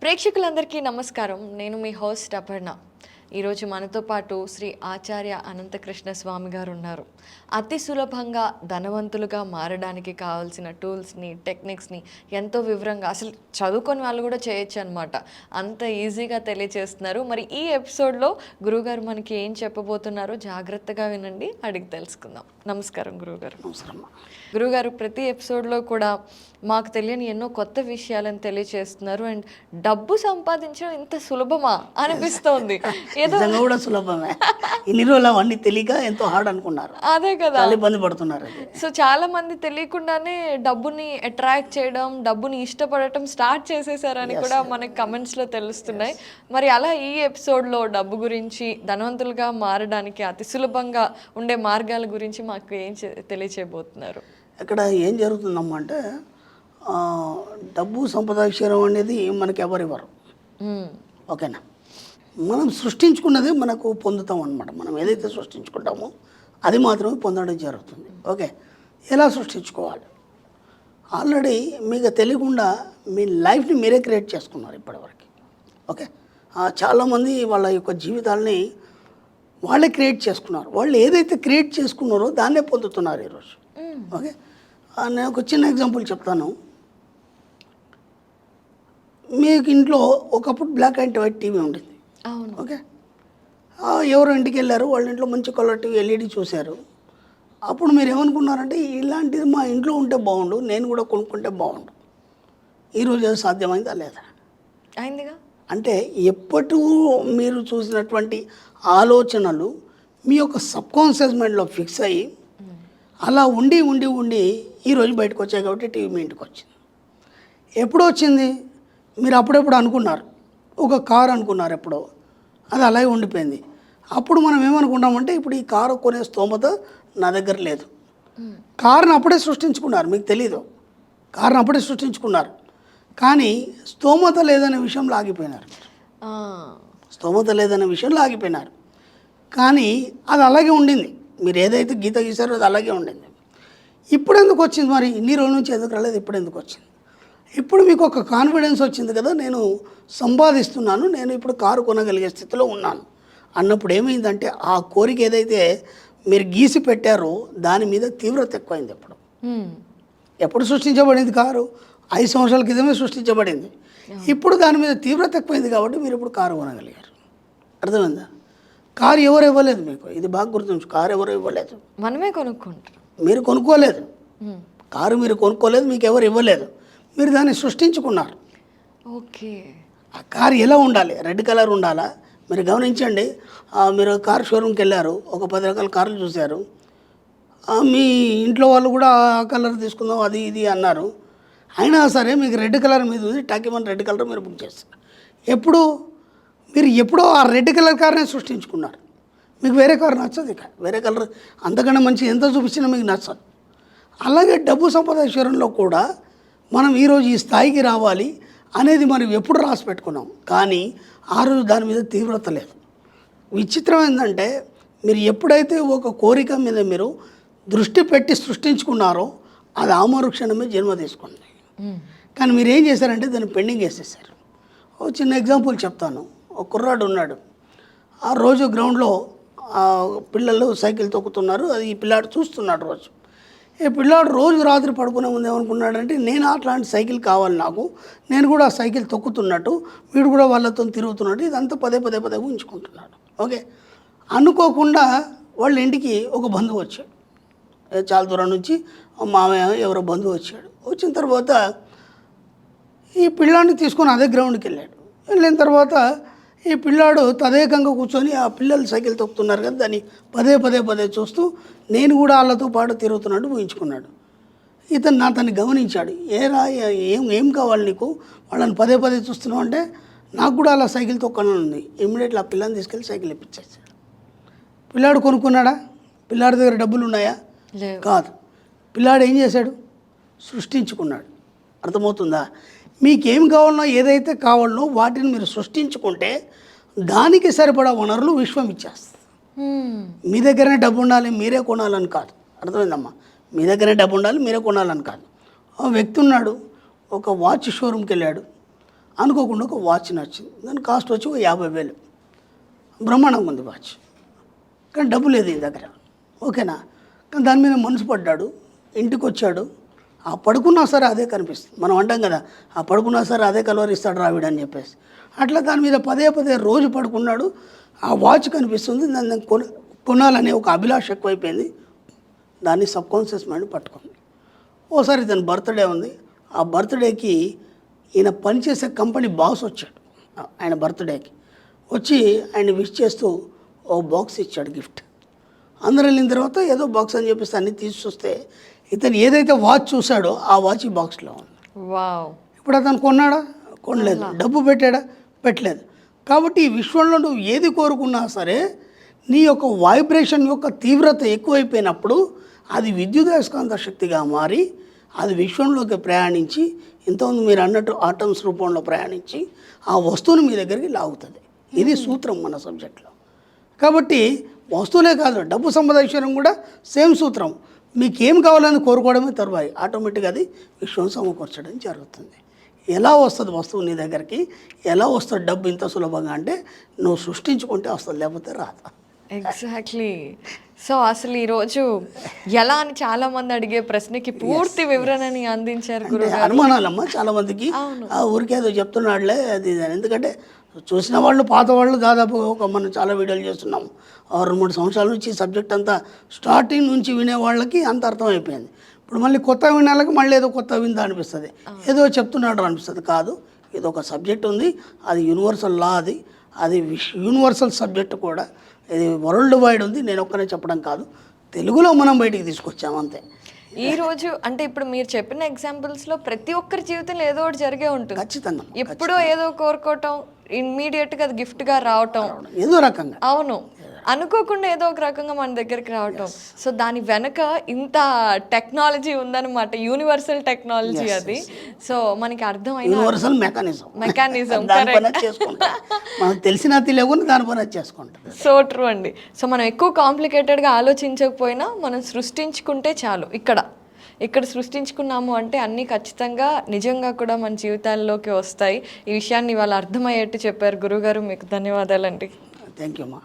ప్రేక్షకులందరికీ నమస్కారం. నేను మీ హోస్ట్ అపర్ణ. ఈరోజు మనతో పాటు శ్రీ ఆచార్య అనంతకృష్ణ స్వామి గారు ఉన్నారు. అతి సులభంగా ధనవంతులుగా మారడానికి కావాల్సిన టూల్స్ని, టెక్నిక్స్ని ఎంతో వివరంగా అసలు చదువుకొని వాళ్ళు కూడా చేయొచ్చు అనమాట. అంత ఈజీగా తెలియచేస్తున్నారు. మరి ఈ ఎపిసోడ్లో గురువుగారు మనకి ఏం చెప్పబోతున్నారో జాగ్రత్తగా వినండి, అడిగి తెలుసుకుందాం. నమస్కారం గురువుగారు. గురువుగారు, ప్రతి ఎపిసోడ్లో కూడా మాకు తెలియని ఎన్నో కొత్త విషయాలను తెలియచేస్తున్నారు. అండ్ డబ్బు సంపాదించడం ఇంత సులభమా అనిపిస్తోంది. నిజంగా కూడా సులభమే. ఇన్ని రోజులు అవన్నీ తెలియక ఎంతో హార్డ్ అనుకున్నారు. అదే కదా, చాలా ఇబ్బంది పడుతున్నారు. సో చాలా మంది తెలియకుండానే డబ్బుని అట్రాక్ట్ చేయడం, డబ్బుని ఇష్టపడటం స్టార్ట్ చేసేసారని కూడా మనకి కమెంట్స్ లో తెలుస్తున్నాయి. మరి అలా ఈ ఎపిసోడ్ లో డబ్బు గురించి, ధనవంతులుగా మారడానికి అతి సులభంగా ఉండే మార్గాల గురించి మాకు ఏం తెలియచేయబోతున్నారు? ఇక్కడ ఏం జరుగుతుందమ్మా అంటే డబ్బు సంపాదించడం అనేది మనకి ఎవరివ్వరు. ఓకేనా? మనం సృష్టించుకున్నదే మనకు పొందుతాం అన్నమాట. మనం ఏదైతే సృష్టించుకుంటామో అది మాత్రమే పొందడం జరుగుతుంది. ఓకే, ఎలా సృష్టించుకోవాలి? ఆల్రెడీ మీకు తెలియకుండా మీ లైఫ్ని మీరే క్రియేట్ చేసుకున్నారు ఇప్పటివరకు. ఓకే, చాలామంది వాళ్ళ యొక్క జీవితాలని వాళ్ళే క్రియేట్ చేసుకున్నారు. వాళ్ళు ఏదైతే క్రియేట్ చేసుకున్నారో దాన్నే పొందుతున్నారు ఈరోజు. ఓకే, నేను ఒక చిన్న ఎగ్జాంపుల్ చెప్తాను. మీకు ఇంట్లో ఒకప్పుడు బ్లాక్ అండ్ వైట్ టీవీ ఉండేది. ఓకే, ఎవరు ఇంటికి వెళ్ళారు, వాళ్ళ ఇంట్లో మంచి కలర్ టీవీ ఎల్ఈడి చూశారు. అప్పుడు మీరు ఏమనుకున్నారంటే ఇలాంటిది మా ఇంట్లో ఉంటే బాగుండు, నేను కూడా కొనుక్కుంటే బాగుండు. ఈరోజు అది సాధ్యమైందా లేదా? అయిందిగా. అంటే ఎప్పటి మీరు చూసినటువంటి ఆలోచనలు మీ యొక్క సబ్కాన్షియస్ మైండ్లో ఫిక్స్ అయ్యి అలా ఉండి ఉండి ఉండి ఈరోజు బయటకు వచ్చాయి. కాబట్టి టీవీ మీ ఇంటికి వచ్చింది. ఎప్పుడు వచ్చింది? మీరు అప్పుడెప్పుడు అనుకున్నారు, ఒక కారు అనుకున్నారు ఎప్పుడో, అది అలాగే ఉండిపోయింది. అప్పుడు మనం ఏమనుకుంటామంటే ఇప్పుడు ఈ కారు కొనే స్తోమత నా దగ్గర లేదు. కారుని అప్పుడే సృష్టించుకున్నారు, మీకు తెలీదు. కారుని అప్పుడే సృష్టించుకున్నారు, కానీ స్తోమత లేదనే విషయంలో ఆగిపోయినారు. స్తోమత లేదనే విషయంలో ఆగిపోయినారు, కానీ అది అలాగే ఉండింది. మీరు ఏదైతే గీత గీసారో అది అలాగే ఉండింది. ఇప్పుడు ఎందుకు వచ్చింది? మరి ఇన్ని రోజుల నుంచి ఎందుకు రాలేదు, ఇప్పుడు ఎందుకు వచ్చింది? ఇప్పుడు మీకు ఒక కాన్ఫిడెన్స్ వచ్చింది కదా, నేను సంపాదిస్తున్నాను, నేను ఇప్పుడు కారు కొనగలిగే స్థితిలో ఉన్నాను అన్నప్పుడు ఏమైందంటే ఆ కోరిక ఏదైతే మీరు గీసి పెట్టారో దాని మీద తీవ్రత ఎక్కువైంది. ఎప్పుడు సృష్టించబడింది కారు? 5 సంవత్సరాల క్రితమే సృష్టించబడింది. ఇప్పుడు దాని మీద తీవ్రత ఎక్కువైంది కాబట్టి మీరు ఇప్పుడు కారు కొనగలిగారు. అర్థమైందా? కారు ఎవరు ఇవ్వలేదు మీకు, ఇది బాగా గుర్తుంచు. కారు ఎవరు ఇవ్వలేదు, మనమే కొనుక్కుంటారు. మీరు కొనుక్కోలేదు కారు, మీరు కొనుక్కోలేదు, మీకు ఎవరు ఇవ్వలేదు, మీరు దాన్ని సృష్టించుకున్నారు. ఓకే, ఆ కారు ఎలా ఉండాలి? రెడ్ కలర్ ఉండాలా? మీరు గమనించండి, మీరు కార్ షోరూమ్కి వెళ్ళారు, ఒక 10 రకాల కార్లు చూశారు. మీ ఇంట్లో వాళ్ళు కూడా ఆ కలర్ తీసుకుందాం అది ఇది అన్నారు. అయినా సరే మీకు రెడ్ కలర్ మీద ఉంది, టాకిమన్ రెడ్ కలర్ మీరు బుక్ చేస్తారు. మీరు ఎప్పుడో ఆ రెడ్ కలర్ కార్నే సృష్టించుకున్నారు. మీకు వేరే కారు నచ్చదు. ఇక వేరే కలర్ అంతకన్నా మంచి ఎంత చూపించినా మీకు నచ్చదు. అలాగే డబ్బు సంపాదించడంలో కూడా మనం ఈరోజు ఈ స్థాయికి రావాలి అనేది మనం ఎప్పుడు రాసి పెట్టుకున్నాం, కానీ ఆ రోజు దాని మీద తీవ్రత లేదు. విచిత్రం ఏంటంటే మీరు ఎప్పుడైతే ఒక కోరిక మీద మీరు దృష్టి పెట్టి సృష్టించుకున్నారో అది ఆమరుక్షణమే జన్మ తీసుకుంది. కానీ మీరు ఏం చేశారంటే దాన్ని పెండింగ్ వేసేసారు. ఒక చిన్న ఎగ్జాంపుల్ చెప్తాను. ఒక కుర్రాడు ఉన్నాడు, ఆ రోజు గ్రౌండ్లో పిల్లలు సైకిల్ తొక్కుతున్నారు. అది ఈ పిల్లాడు చూస్తున్నాడు రోజు. ఈ పిల్లాడు రోజు రాత్రి పడుకునే ముందు ఏమనుకున్నాడంటే నేను అట్లాంటి సైకిల్ కావాలి నాకు, నేను కూడా ఆ సైకిల్ తొక్కుతున్నట్టు వీడు కూడా వాళ్ళతో తిరుగుతున్నట్టు ఇదంతా పదే ఊహించుకుంటున్నాడు. ఓకే, అనుకోకుండా వాళ్ళ ఇంటికి ఒక బంధువు వచ్చాడు. చాలా దూరం నుంచి మామయ్య ఎవరో బంధువు వచ్చాడు. వచ్చిన తర్వాత ఈ పిల్లాడిని తీసుకొని అదే గ్రౌండ్కి వెళ్ళిన తర్వాత ఈ పిల్లాడు తదేకంగా కూర్చొని ఆ పిల్లలు సైకిల్ తొక్కుతున్నారు కదా దాన్ని పదే చూస్తూ నేను కూడా వాళ్ళతో పాటు తిరుగుతున్నట్టు ఊహించుకున్నాడు. ఇతను అతన్ని గమనించాడు. ఏం కావాలి నీకు, వాళ్ళని పదే చూస్తున్నావు అంటే నాకు కూడా అలా సైకిల్ తొక్కాలని ఉంది. ఇమ్మీడియట్లీ ఆ పిల్లని తీసుకెళ్ళి సైకిల్ ఇప్పించేసాడు. పిల్లాడు కొనుక్కున్నాడా? పిల్లాడి దగ్గర డబ్బులు ఉన్నాయా? కాదు. పిల్లాడు ఏం చేశాడు? సృష్టించుకున్నాడు. అర్థమవుతుందా? మీకేం కావాలనో ఏదైతే కావాలనో వాటిని మీరు సృష్టించుకుంటే దానికి సరిపడా వనరులు విశ్వం ఇచ్చేస్తుంది. మీ దగ్గరనే డబ్బు ఉండాలి, మీరే కొనాలని కాదు. అర్థమైందమ్మా? మీ దగ్గరనే డబ్బు ఉండాలి, మీరే కొనాలని కాదు. ఆ వ్యక్తి ఉన్నాడు, ఒక వాచ్ షోరూమ్కి వెళ్ళాడు. అనుకోకుండా ఒక వాచ్ నచ్చింది. దాని కాస్ట్ వచ్చి ఒక 50,000. బ్రహ్మాండంగా ఉంది వాచ్, కానీ డబ్బు లేదు ఈ దగ్గర. ఓకేనా, కానీ దాని మీద మనసు పడ్డాడు. ఇంటికి వచ్చాడు, ఆ పడుకున్నా సరే అదే కనిపిస్తుంది. మనం అంటాం కదా, ఆ పడుకున్నా సరే అదే కలవరిస్తాడు రావిడ అని చెప్పేసి. అట్లా దాని మీద పదే పదే రోజు పడుకున్నాడు. ఆ వాచ్ కనిపిస్తుంది, దాన్ని కొనాలనే ఒక అభిలాష ఎక్కువైపోయింది. దాన్ని సబ్కాన్షియస్ మైండ్ పట్టుకుంది. ఓసారి తన బర్త్డే ఉంది. ఆ బర్త్డేకి ఈయన పనిచేసే కంపెనీ బాస్ వచ్చాడు. ఆయన బర్త్డేకి వచ్చి ఆయన విష్ చేస్తూ ఓ బాక్స్ ఇచ్చాడు గిఫ్ట్. అందరూ వెళ్ళిన తర్వాత ఏదో బాక్స్ అని చెప్పేసి అన్నీ తీసుకొస్తే ఇతను ఏదైతే వాచ్ చూశాడో ఆ వాచ్ ఈ బాక్స్లో ఉంది. వావ్. ఇప్పుడు అతను కొన్నాడా? కొనలేదు. డబ్బు పెట్టాడా? పెట్టలేదు. కాబట్టి ఈ విశ్వంలో నువ్వు ఏది కోరుకున్నా సరే నీ యొక్క వైబ్రేషన్ యొక్క తీవ్రత ఎక్కువైపోయినప్పుడు అది విద్యుదయస్కాంత శక్తిగా మారి అది విశ్వంలోకి ప్రయాణించి, ఇంతకుముందు మీరు అన్నట్టు ఆటమ్స్ రూపంలో ప్రయాణించి ఆ వస్తువుని మీ దగ్గరికి లాగుతుంది. ఇది సూత్రం మన సబ్జెక్ట్లో. కాబట్టి వస్తువులే కాదు, డబ్బు సంపాదించడం కూడా సేమ్ సూత్రం. మీకు ఏం కావాలని కోరుకోవడమే తరువాయి, ఆటోమేటిక్గా అది విశ్వం సమకూర్చడం జరుగుతుంది. ఎలా వస్తుంది వస్తువు నీ దగ్గరికి, ఎలా వస్తుంది డబ్బు ఇంత సులభంగా అంటే నువ్వు సృష్టించుకుంటే వస్తుంది, లేకపోతే రాదు. ఎగ్జాక్ట్లీ. సో అసలు ఈరోజు ఎలా అని చాలా మంది అడిగే ప్రశ్నకి పూర్తి వివరణని అందించారు అంటే గురుగారు. అనుమానాలమ్మా చాలామందికి, ఊరికేదో చెప్తున్నాడులే అది ఇది అని. ఎందుకంటే చూసిన వాళ్ళు, పాత వాళ్ళు దాదాపు మనం చాలా వీడియోలు చేస్తున్నాం. 2-3 సంవత్సరాల నుంచి ఈ సబ్జెక్ట్ అంతా స్టార్టింగ్ నుంచి వినే వాళ్ళకి అంత అర్థమైపోయింది. ఇప్పుడు మళ్ళీ కొత్త వినాలకి మళ్ళీ ఏదో కొత్త విందా అనిపిస్తుంది, ఏదో చెప్తున్నాడు అనిపిస్తుంది. కాదు, ఇది ఒక సబ్జెక్ట్ ఉంది, అది యూనివర్సల్ లా, అది యూనివర్సల్ సబ్జెక్ట్ కూడా. ఇది వరల్డ్ వైడ్ ఉంది. నేను ఒక్కనే చెప్పడం కాదు, తెలుగులో మనం బయటికి తీసుకొచ్చాము అంతే. ఈ రోజు అంటే ఇప్పుడు మీరు చెప్పిన ఎగ్జాంపుల్స్ లో ప్రతి ఒక్కరి జీవితంలో ఏదో ఒకటి జరిగే ఉంటుంది. ఖచ్చితంగా ఎప్పుడో ఏదో కోరుకోవటం, ఇమ్మీడియట్ గా అది గిఫ్ట్ గా రావటం, ఏదో రకంగా, అవును, అనుకోకుండా ఏదో ఒక రకంగా మన దగ్గరికి రావటం. సో దాని వెనక ఇంత టెక్నాలజీ ఉందన్నమాట, యూనివర్సల్ టెక్నాలజీ అది. సో మనకి అర్థమైన యూనివర్సల్ మెకానిజం మెకానిజం చేసుకుంటాం. మనకు తెలిసిన తెలియకుండా దాని పని చేసుకుంటాం. సో ట్రూ అండి. సో మనం ఎక్కువ కాంప్లికేటెడ్గా ఆలోచించకపోయినా మనం సృష్టించుకుంటే చాలు. ఇక్కడ సృష్టించుకున్నాము అంటే అన్నీ ఖచ్చితంగా నిజంగా కూడా మన జీవితాల్లోకి వస్తాయి. ఈ విషయాన్ని వాళ్ళు అర్థమయ్యేట్టు చెప్పారు గురుగారు. మీకు ధన్యవాదాలండి. థ్యాంక్ యూ అమ్మా.